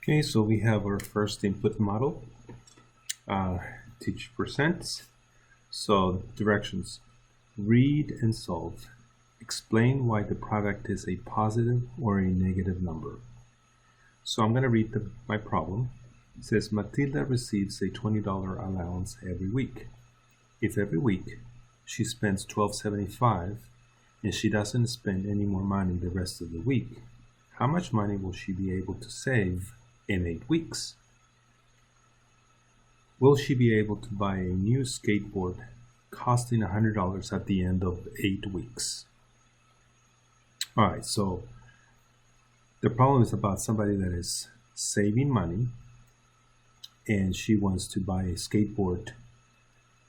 Okay, so we have our first input model, teach percents. So directions: read and solve. Explain why the product is a positive or a negative number. So I'm going to read my problem. It says Matilda receives a $20 allowance every week. If every week she spends $12.75 and she doesn't spend any more money the rest of the week, how much money will she be able to save in 8 weeks? Will she be able to buy a new skateboard costing $100 at the end of 8 weeks? Alright, so the problem is about somebody that is saving money and she wants to buy a skateboard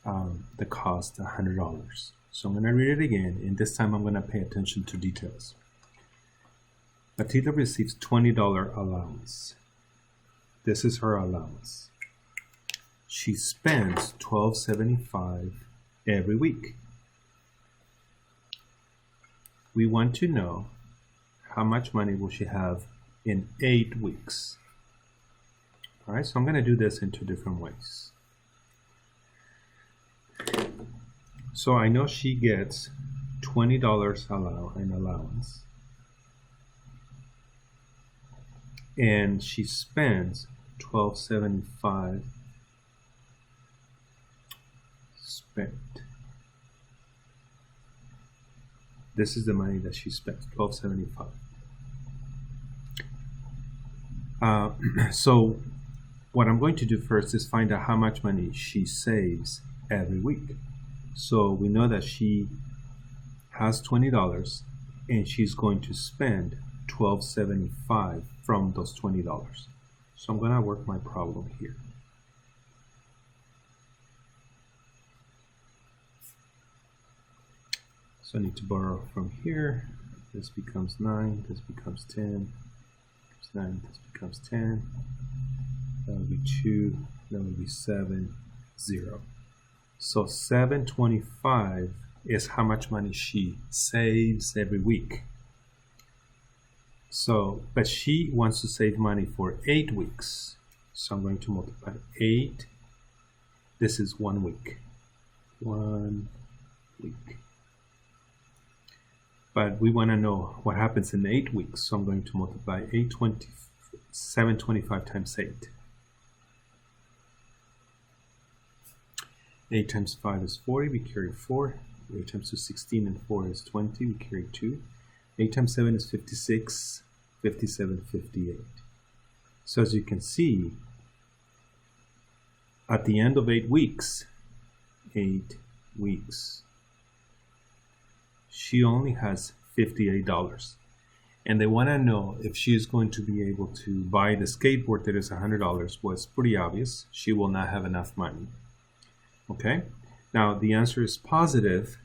that costs $100. So I'm going to read it again, and this time I'm going to pay attention to details. Matilda receives $20 allowance. This is her allowance. She spends $12.75 every week. We want to know how much money will she have in 8 weeks. All right, so I'm going to do this in 2 different ways. So I know she gets $20 in allowance, and she spends $12.75 spent. This is the money that she spent, $12.75. So what I'm going to do first is find out how much money she saves every week. So we know that she has $20 and she's going to spend $12.75 from those $20. So I'm going to work my problem here. So I need to borrow from here. This becomes 9, this becomes 10, this 9, this becomes 10. That would be 2, that would be 7, 0. So $7.25 is how much money she saves every week. So, but she wants to save money for 8 weeks. So I'm going to multiply 8. This is 1 week. 1 week. But we want to know what happens in 8 weeks. So I'm going to multiply 725 times 8. 8 times 5 is 40, we carry 4. 8 times 2 is 16, and 4 is 20, we carry 2. 8 times 7 is 56, 57, 58. So as you can see, at the end of 8 weeks, she only has $58. And they want to know if she is going to be able to buy the skateboard that is $100. Well, it's pretty obvious. She will not have enough money. Okay, now the answer is positive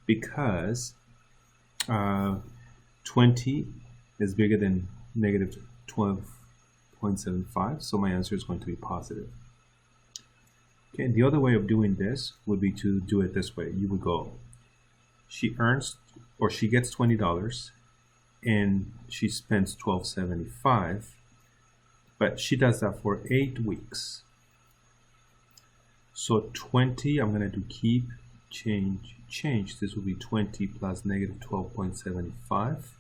because 20 is bigger than negative 12.75, so my answer is going to be positive. Okay, the other way of doing this would be to do it this way. You would go, she earns or she gets $20 and she spends $12.75, but she does that for 8 weeks. So 20, I'm going to do keep, change. This will be 20 plus negative 12.75.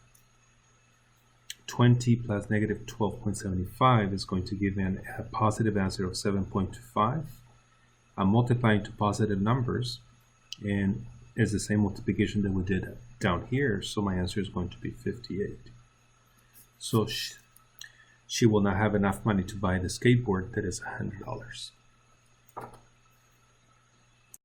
20 plus negative 12.75 is going to give me a positive answer of 7.25. I'm multiplying to positive numbers, and it's the same multiplication that we did down here, so my answer is going to be 58. So she will not have enough money to buy the skateboard that is $100.